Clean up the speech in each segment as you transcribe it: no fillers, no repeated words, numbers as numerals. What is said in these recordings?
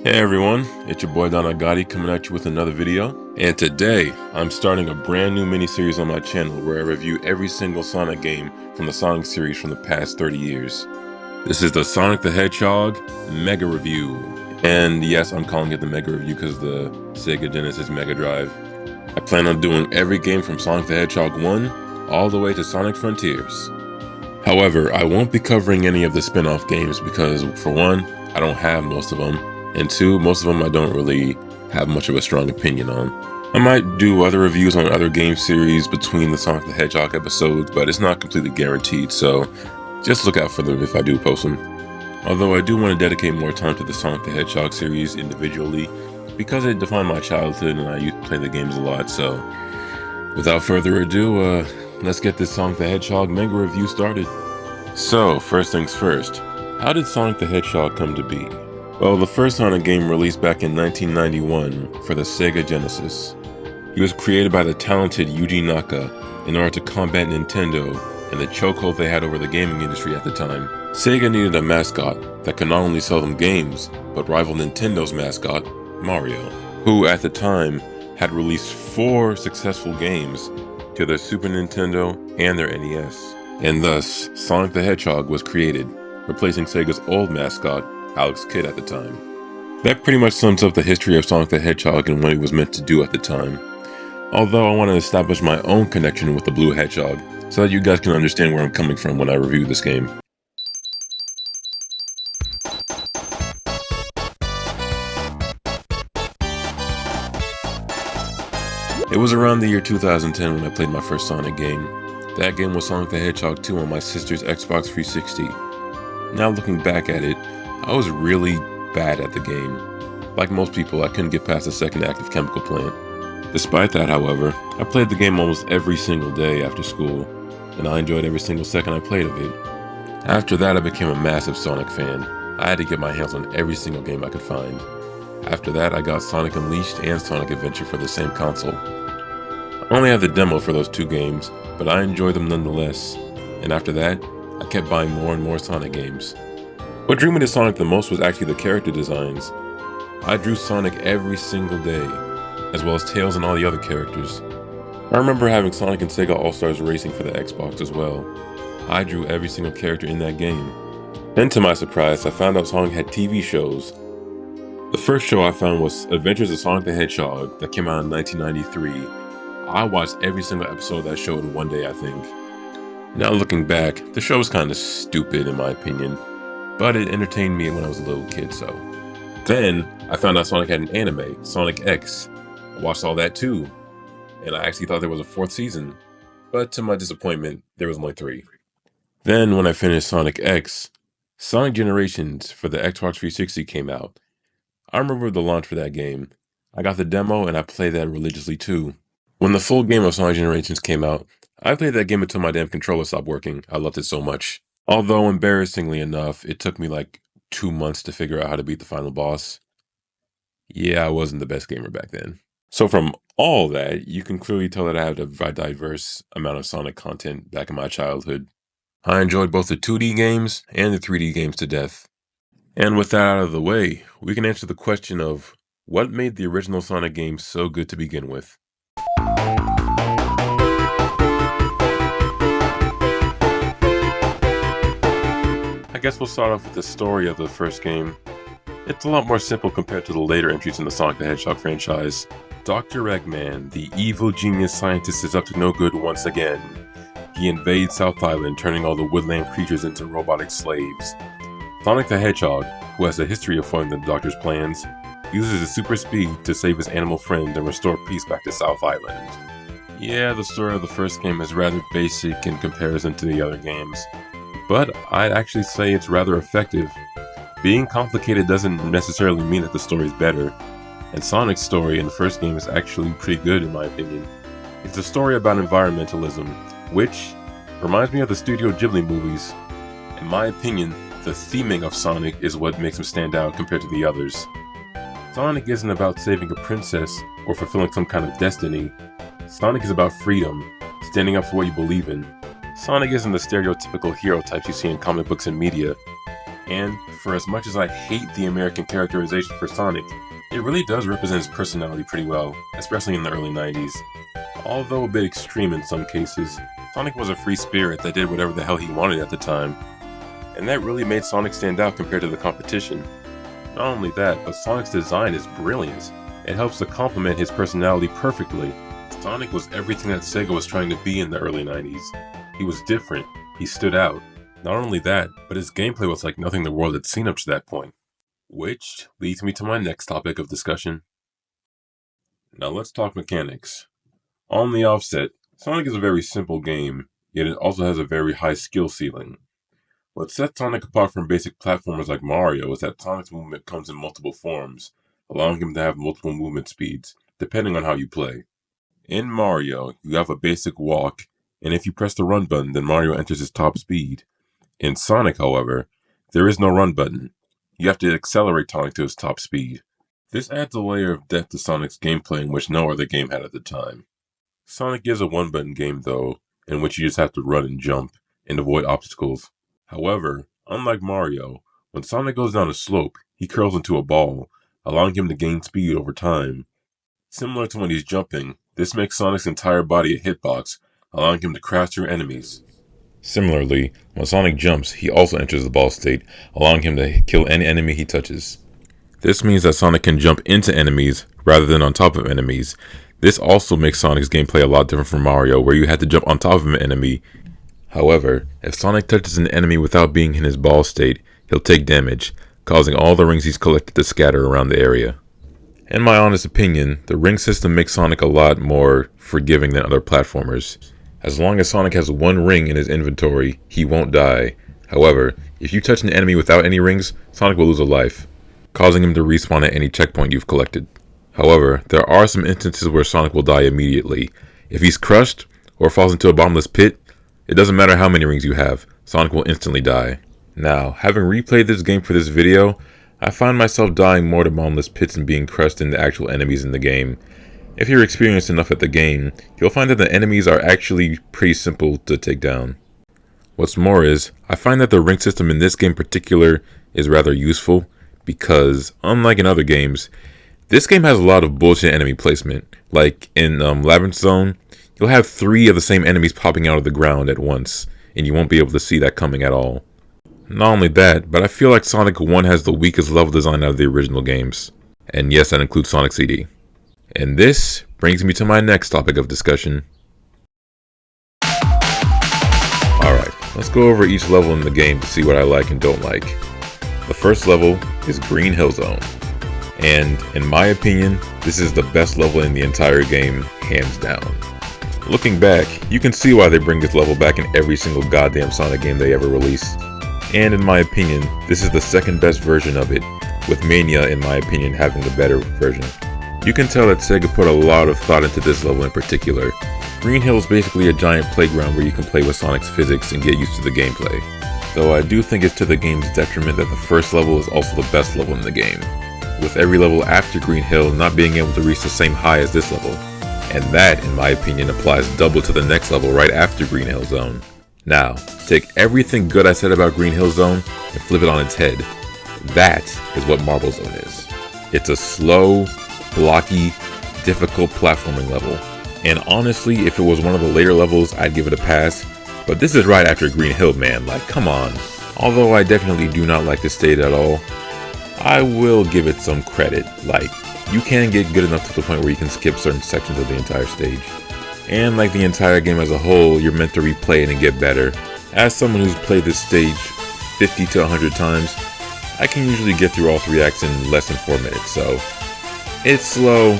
Hey everyone, it's your boy Don Agati coming at you with another video. And today, I'm starting a brand new mini-series on my channel where I review every single Sonic game from the Sonic series from the past 30 years. This is the Sonic the Hedgehog Mega Review. And yes, I'm calling it the Mega Review because the Sega Genesis Mega Drive. I plan on doing every game from Sonic the Hedgehog 1 all the way to Sonic Frontiers. However, I won't be covering any of the spin-off games because, for one, I don't have most of them. And two, most of them I don't really have much of a strong opinion on. I might do other reviews on other game series between the Sonic the Hedgehog episodes, but it's not completely guaranteed, so just look out for them if I do post them. Although I do want to dedicate more time to the Sonic the Hedgehog series individually, because it defined my childhood and I used to play the games a lot, so without further ado, let's get this Sonic the Hedgehog Mega Review started. So, first things first, how did Sonic the Hedgehog come to be? Well, the first Sonic game released back in 1991 for the Sega Genesis. He was created by the talented Yuji Naka in order to combat Nintendo and the chokehold they had over the gaming industry at the time. Sega needed a mascot that could not only sell them games, but rival Nintendo's mascot, Mario, who at the time had released 4 successful games to their Super Nintendo and their NES. And thus, Sonic the Hedgehog was created, replacing Sega's old mascot, Alex Kidd at the time. That pretty much sums up the history of Sonic the Hedgehog and what he was meant to do at the time. Although I want to establish my own connection with the Blue Hedgehog, so that you guys can understand where I'm coming from when I review this game. It was around the year 2010 when I played my first Sonic game. That game was Sonic the Hedgehog 2 on my sister's Xbox 360. Now looking back at it, I was really bad at the game. Like most people, I couldn't get past the second active chemical plant. Despite that, however, I played the game almost every single day after school, and I enjoyed every single second I played of it. After that, I became a massive Sonic fan. I had to get my hands on every single game I could find. After that, I got Sonic Unleashed and Sonic Adventure for the same console. I only had the demo for those 2 games, but I enjoyed them nonetheless. And after that, I kept buying more and more Sonic games. What drew me to Sonic the most was actually the character designs. I drew Sonic every single day, as well as Tails and all the other characters. I remember having Sonic and Sega All-Stars Racing for the Xbox as well. I drew every single character in that game. Then to my surprise, I found out Sonic had TV shows. The first show I found was Adventures of Sonic the Hedgehog that came out in 1993. I watched every single episode of that show in one day, I think. Now looking back, the show was kind of stupid in my opinion, but it entertained me when I was a little kid, so. Then, I found out Sonic had an anime, Sonic X. I watched all that too, and I actually thought there was a 4th season, but to my disappointment, there was only 3. Then, when I finished Sonic X, Sonic Generations for the Xbox 360 came out. I remember the launch for that game. I got the demo and I played that religiously too. When the full game of Sonic Generations came out, I played that game until my damn controller stopped working. I loved it so much. Although, embarrassingly enough, it took me like 2 months to figure out how to beat the final boss. Yeah, I wasn't the best gamer back then. So from all that, you can clearly tell that I had a diverse amount of Sonic content back in my childhood. I enjoyed both the 2D games and the 3D games to death. And with that out of the way, we can answer the question of what made the original Sonic game so good to begin with. I guess we'll start off with the story of the first game. It's a lot more simple compared to the later entries in the Sonic the Hedgehog franchise. Dr. Eggman, the evil genius scientist, is up to no good once again. He invades South Island, turning all the woodland creatures into robotic slaves. Sonic the Hedgehog, who has a history of foiling the Doctor's plans, uses his super speed to save his animal friend and restore peace back to South Island. Yeah, the story of the first game is rather basic in comparison to the other games, but I'd actually say it's rather effective. Being complicated doesn't necessarily mean that the story is better, and Sonic's story in the first game is actually pretty good in my opinion. It's a story about environmentalism, which reminds me of the Studio Ghibli movies. In my opinion, the theming of Sonic is what makes him stand out compared to the others. Sonic isn't about saving a princess or fulfilling some kind of destiny. Sonic is about freedom, standing up for what you believe in. Sonic isn't the stereotypical hero types you see in comic books and media. And for as much as I hate the American characterization for Sonic, it really does represent his personality pretty well, especially in the early 90s. Although a bit extreme in some cases, Sonic was a free spirit that did whatever the hell he wanted at the time. And that really made Sonic stand out compared to the competition. Not only that, but Sonic's design is brilliant. It helps to complement his personality perfectly. Sonic was everything that Sega was trying to be in the early 90s. He was different, he stood out. Not only that, but his gameplay was like nothing the world had seen up to that point. Which leads me to my next topic of discussion. Now let's talk mechanics. On the offset, Sonic is a very simple game, yet it also has a very high skill ceiling. What sets Sonic apart from basic platformers like Mario is that Sonic's movement comes in multiple forms, allowing him to have multiple movement speeds, depending on how you play. In Mario, you have a basic walk, and if you press the run button, then Mario enters his top speed. In Sonic, however, there is no run button. You have to accelerate Sonic to his top speed. This adds a layer of depth to Sonic's gameplay in which no other game had at the time. Sonic is a one-button game, though, in which you just have to run and jump, and avoid obstacles. However, unlike Mario, when Sonic goes down a slope, he curls into a ball, allowing him to gain speed over time. Similar to when he's jumping, this makes Sonic's entire body a hitbox, allowing him to crash through enemies. Similarly, when Sonic jumps, he also enters the ball state, allowing him to kill any enemy he touches. This means that Sonic can jump into enemies rather than on top of enemies. This also makes Sonic's gameplay a lot different from Mario, where you had to jump on top of an enemy. However, if Sonic touches an enemy without being in his ball state, he'll take damage, causing all the rings he's collected to scatter around the area. In my honest opinion, the ring system makes Sonic a lot more forgiving than other platformers. As long as Sonic has one ring in his inventory, he won't die. However, if you touch an enemy without any rings, Sonic will lose a life, causing him to respawn at any checkpoint you've collected. However, there are some instances where Sonic will die immediately. If he's crushed, or falls into a bottomless pit, it doesn't matter how many rings you have, Sonic will instantly die. Now, having replayed this game for this video, I find myself dying more to bottomless pits and being crushed than the actual enemies in the game. If you're experienced enough at the game, you'll find that the enemies are actually pretty simple to take down. What's more is, I find that the ring system in this game in particular is rather useful, because, unlike in other games, this game has a lot of bullshit enemy placement. Like in Labyrinth Zone, you'll have 3 of the same enemies popping out of the ground at once, and you won't be able to see that coming at all. Not only that, but I feel like Sonic 1 has the weakest level design out of the original games. And yes, that includes Sonic CD. And this brings me to my next topic of discussion. Alright, let's go over each level in the game to see what I like and don't like. The first level is Green Hill Zone. And in my opinion, this is the best level in the entire game, hands down. Looking back, you can see why they bring this level back in every single goddamn Sonic game they ever release. And in my opinion, this is the second best version of it, with Mania in my opinion having the better version. You can tell that Sega put a lot of thought into this level in particular. Green Hill is basically a giant playground where you can play with Sonic's physics and get used to the gameplay. Though I do think it's to the game's detriment that the first level is also the best level in the game, with every level after Green Hill not being able to reach the same high as this level. And that, in my opinion, applies double to the next level right after Green Hill Zone. Now, take everything good I said about Green Hill Zone and flip it on its head. That is what Marble Zone is. It's a slow, blocky, difficult platforming level. And honestly, if it was one of the later levels, I'd give it a pass. But this is right after Green Hill, man, like come on. Although I definitely do not like this stage at all, I will give it some credit. Like, you can get good enough to the point where you can skip certain sections of the entire stage. And like the entire game as a whole, you're meant to replay it and get better. As someone who's played this stage 50 to 100 times, I can usually get through all 3 acts in less than 4 minutes, so it's slow,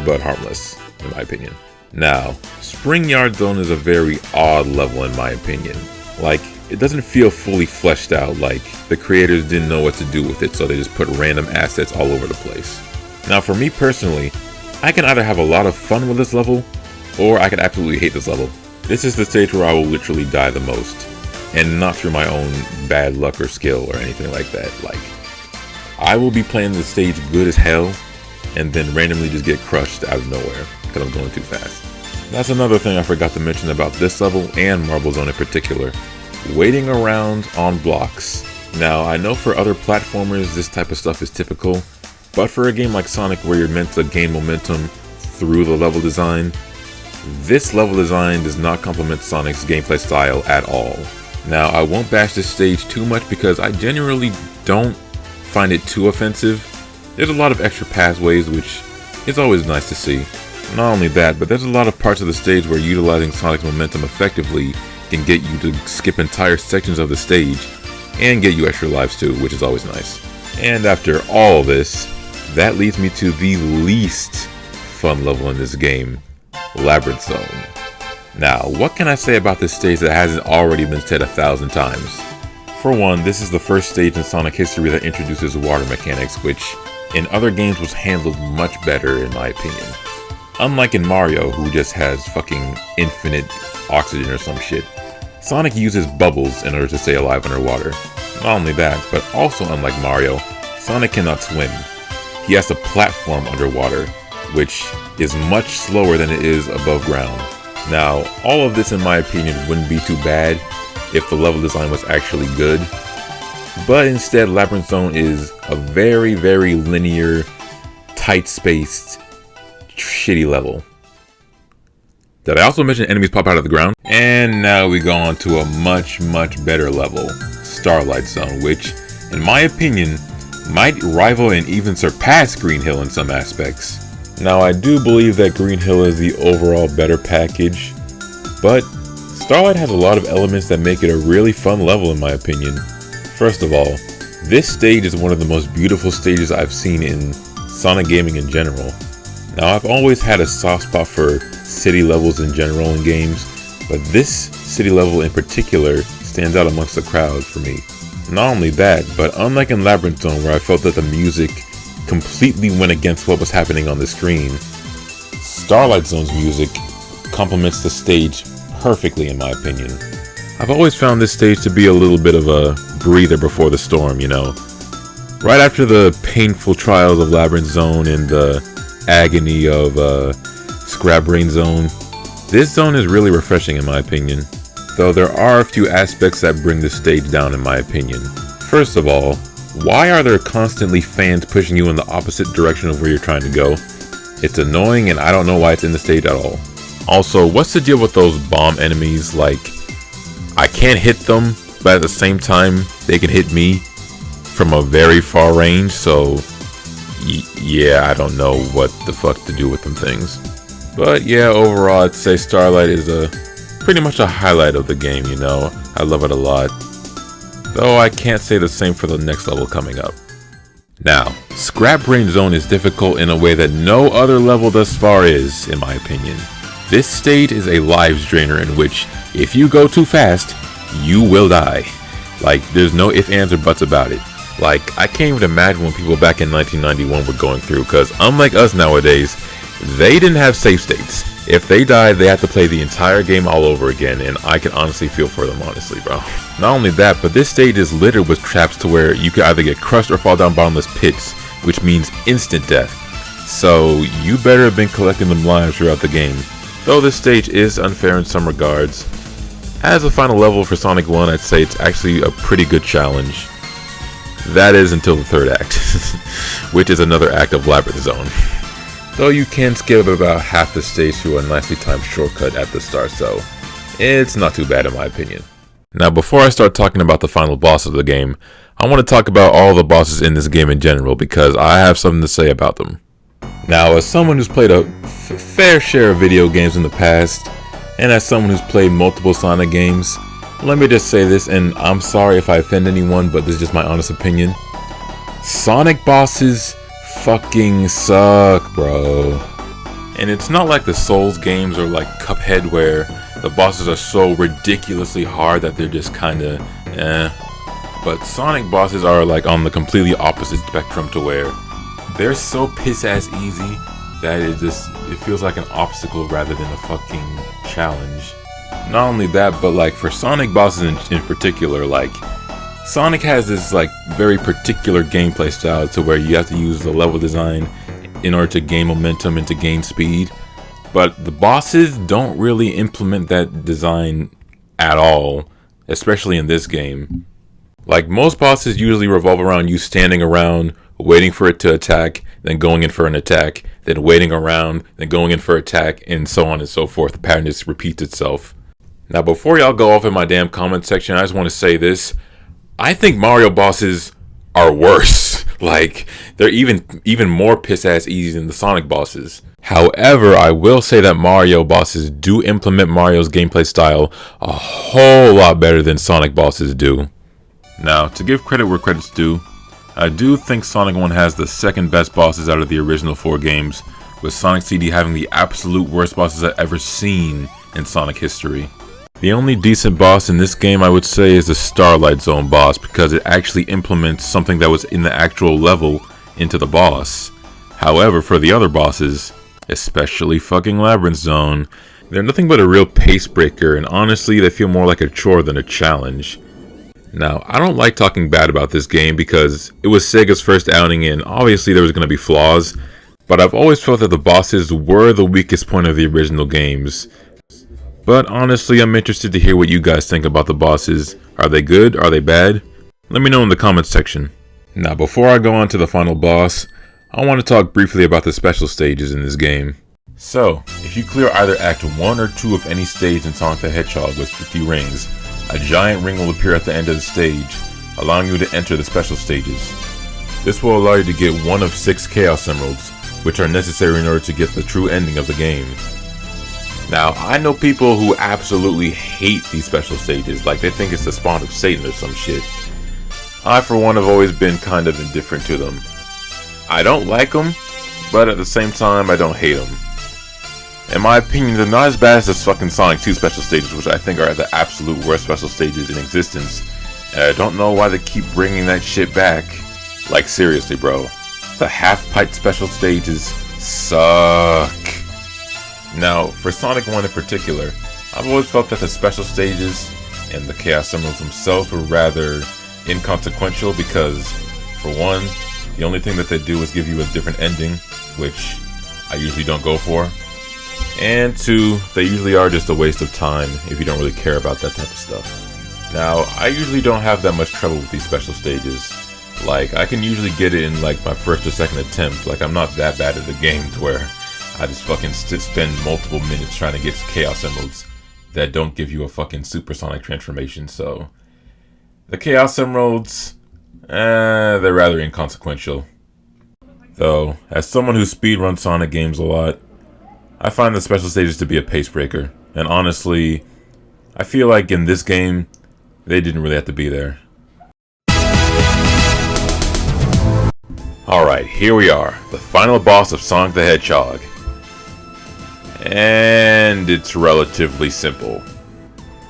but harmless, in my opinion. Now, Spring Yard Zone is a very odd level in my opinion. Like, it doesn't feel fully fleshed out, like the creators didn't know what to do with it, so they just put random assets all over the place. Now for me personally, I can either have a lot of fun with this level, or I can absolutely hate this level. This is the stage where I will literally die the most, and not through my own bad luck or skill or anything like that. Like, I will be playing the stage good as hell, and then randomly just get crushed out of nowhere, because I'm going too fast. That's another thing I forgot to mention about this level, and Marble Zone in particular. Waiting around on blocks Now, I know for other platformers this type of stuff is typical, but for a game like Sonic where you're meant to gain momentum through the level design, this level design does not complement Sonic's gameplay style at all. Now, I won't bash this stage too much because I generally don't find it too offensive. There's a lot of extra pathways, which is always nice to see. Not only that, but there's a lot of parts of the stage where utilizing Sonic's momentum effectively can get you to skip entire sections of the stage and get you extra lives too, which is always nice. And after all this, that leads me to the least fun level in this game, Labyrinth Zone. Now, what can I say about this stage that hasn't already been said 1,000 times? For one, this is the first stage in Sonic history that introduces water mechanics, which in other games was handled much better in my opinion. Unlike in Mario, who just has fucking infinite oxygen or some shit, Sonic uses bubbles in order to stay alive underwater. Not only that, but also unlike Mario, Sonic cannot swim. He has to platform underwater, which is much slower than it is above ground. Now, all of this in my opinion wouldn't be too bad if the level design was actually good, but instead Labyrinth Zone is a very, very linear, tight-spaced, shitty level. Did I also mention enemies pop out of the ground? And now we go on to a much, much better level, Starlight Zone, which, in my opinion, might rival and even surpass Green Hill in some aspects. Now, I do believe that Green Hill is the overall better package, but Starlight has a lot of elements that make it a really fun level in my opinion. First of all, this stage is one of the most beautiful stages I've seen in Sonic gaming in general. Now, I've always had a soft spot for city levels in general in games, but this city level in particular stands out amongst the crowd for me. Not only that, but unlike in Labyrinth Zone where I felt that the music completely went against what was happening on the screen, Starlight Zone's music complements the stage perfectly in my opinion. I've always found this stage to be a little bit of a breather before the storm, you know. Right after the painful trials of Labyrinth Zone and the agony of Scrap Brain Zone, this zone is really refreshing in my opinion, though there are a few aspects that bring the stage down in my opinion. First of all, why are there constantly fans pushing you in the opposite direction of where you're trying to go? It's annoying and I don't know why it's in the stage at all. Also, what's the deal with those bomb enemies? Like, I can't hit them, but at the same time, they can hit me from a very far range, so yeah, I don't know what the fuck to do with them things. But yeah, overall, I'd say Starlight is pretty much a highlight of the game, you know. I love it a lot. Though I can't say the same for the next level coming up. Now, Scrap Brain Zone is difficult in a way that no other level thus far is, in my opinion. This stage is a lives drainer in which, if you go too fast, you will die. Like, there's no ifs, ands, or buts about it. Like, I can't even imagine when people back in 1991 were going through, because unlike us nowadays, they didn't have save states. If they died, they had to play the entire game all over again, and I can honestly feel for them, honestly, bro. Not only that, but this stage is littered with traps to where you could either get crushed or fall down bottomless pits, which means instant death. So, you better have been collecting them lives throughout the game. Though this stage is unfair in some regards, as a final level for Sonic 1, I'd say it's actually a pretty good challenge. That is until the third act, which is another act of Labyrinth Zone. Though you can skip about half the stage through a nicely timed shortcut at the start, so it's not too bad in my opinion. Now, before I start talking about the final boss of the game, I want to talk about all the bosses in this game in general because I have something to say about them. Now, as someone who's played a fair share of video games in the past, and as someone who's played multiple Sonic games, let me just say this, and I'm sorry if I offend anyone, but this is just my honest opinion. Sonic bosses fucking suck, bro. And it's not like the Souls games or like Cuphead where the bosses are so ridiculously hard that they're just kinda But Sonic bosses are like on the completely opposite spectrum to where they're so piss-ass easy that it feels like an obstacle rather than a fucking challenge. Not only that, but like for Sonic bosses in particular, like Sonic has this like very particular gameplay style to where you have to use the level design in order to gain momentum and to gain speed. But the bosses don't really implement that design at all, especially in this game. Like, most bosses usually revolve around you standing around, waiting for it to attack, then going in for an attack, then waiting around, then going in for attack, and so on and so forth. The pattern just repeats itself. Now, before y'all go off in my damn comment section, I just want to say this. I think Mario bosses are worse. Like, they're even more piss-ass easy than the Sonic bosses. However, I will say that Mario bosses do implement Mario's gameplay style a whole lot better than Sonic bosses do. Now, to give credit where credit's due, I do think Sonic 1 has the second best bosses out of the original 4 games, with Sonic CD having the absolute worst bosses I've ever seen in Sonic history. The only decent boss in this game I would say is the Starlight Zone boss, because it actually implements something that was in the actual level into the boss. However, for the other bosses, especially fucking Labyrinth Zone, they're nothing but a real pace breaker, and honestly they feel more like a chore than a challenge. Now, I don't like talking bad about this game because it was Sega's first outing and obviously there was going to be flaws, but I've always felt that the bosses were the weakest point of the original games. But honestly, I'm interested to hear what you guys think about the bosses. Are they good? Are they bad? Let me know in the comments section. Now, before I go on to the final boss, I want to talk briefly about the special stages in this game. So, if you clear either Act 1 or 2 of any stage in Sonic the Hedgehog with 50 rings, a giant ring will appear at the end of the stage, allowing you to enter the special stages. This will allow you to get one of 6 Chaos Emeralds, which are necessary in order to get the true ending of the game. Now, I know people who absolutely hate these special stages, like they think it's the spawn of Satan or some shit. I, for one, have always been kind of indifferent to them. I don't like them, but at the same time, I don't hate them. In my opinion, they're not as bad as the fucking Sonic 2 special stages, which I think are the absolute worst special stages in existence. And I don't know why they keep bringing that shit back. Like, seriously, bro. The half-pipe special stages suck. Now, for Sonic 1 in particular, I've always felt that the special stages and the Chaos Emeralds themselves were rather inconsequential because, for one, the only thing that they do is give you a different ending, which I usually don't go for. And 2, they usually are just a waste of time if you don't really care about that type of stuff. Now, I usually don't have that much trouble with these special stages. Like, I can usually get it in like my first or second attempt. Like, I'm not that bad at the game to where I just fucking spend multiple minutes trying to get Chaos Emeralds that don't give you a fucking supersonic transformation. So, the Chaos Emeralds, they're rather inconsequential. Though, as someone who speedruns Sonic games a lot, I find the special stages to be a pace breaker. And honestly, I feel like in this game, they didn't really have to be there. Alright, here we are, the final boss of Sonic the Hedgehog. And it's relatively simple.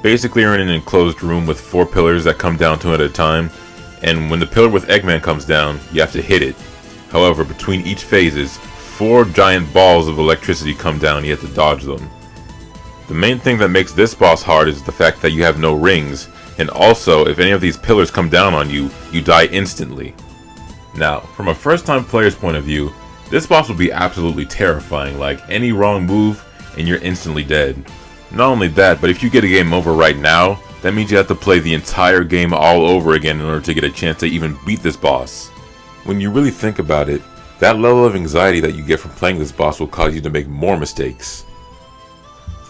Basically, you're in an enclosed room with 4 pillars that come down 2 at a time, and when the pillar with Eggman comes down, you have to hit it. However, between each phases, 4 giant balls of electricity come down and you have to dodge them. The main thing that makes this boss hard is the fact that you have no rings, and also, if any of these pillars come down on you, you die instantly. Now, from a first-time player's point of view, this boss will be absolutely terrifying. Like, any wrong move and you're instantly dead. Not only that, but if you get a game over right now, that means you have to play the entire game all over again in order to get a chance to even beat this boss. When you really think about it, that level of anxiety that you get from playing this boss will cause you to make more mistakes.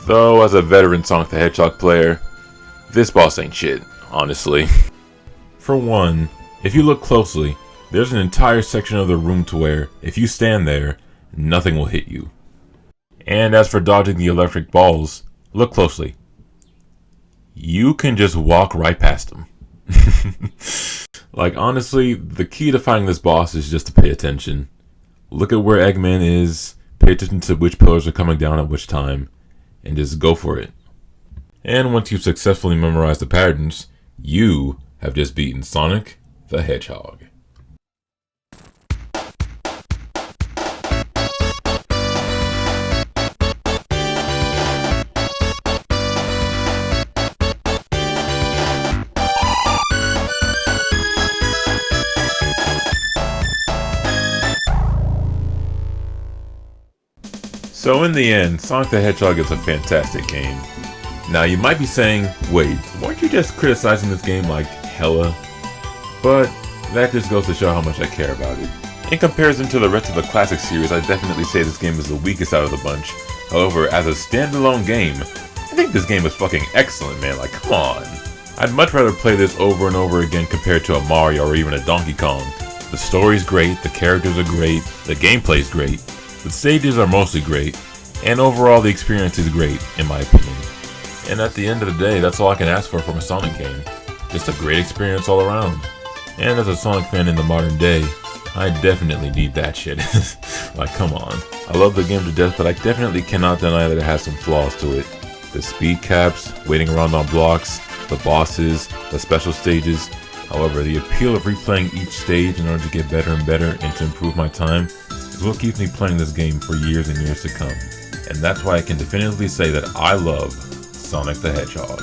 Though, as a veteran Sonic the Hedgehog player, this boss ain't shit, honestly. For one, if you look closely, there's an entire section of the room to where, if you stand there, nothing will hit you. And as for dodging the electric balls, look closely. You can just walk right past them. Like, honestly, the key to fighting this boss is just to pay attention. Look at where Eggman is, pay attention to which pillars are coming down at which time, and just go for it. And once you've successfully memorized the patterns, you have just beaten Sonic the Hedgehog. So in the end, Sonic the Hedgehog is a fantastic game. Now you might be saying, wait, weren't you just criticizing this game like hella? but that just goes to show how much I care about it. In comparison to the rest of the classic series, I definitely say this game is the weakest out of the bunch. However, as a standalone game, I think this game is fucking excellent, man. Like, come on. I'd much rather play this over and over again compared to a Mario or even a Donkey Kong. The story's great, the characters are great, the gameplay's great, the stages are mostly great, and overall the experience is great, in my opinion. And at the end of the day, that's all I can ask for from a Sonic game. Just a great experience all around. And as a Sonic fan in the modern day, I definitely need that shit. Like, come on. I love the game to death, but I definitely cannot deny that it has some flaws to it. The speed caps, waiting around on blocks, the bosses, the special stages. However, the appeal of replaying each stage in order to get better and better and to improve my time is what keeps me playing this game for years and years to come. And that's why I can definitively say that I love Sonic the Hedgehog.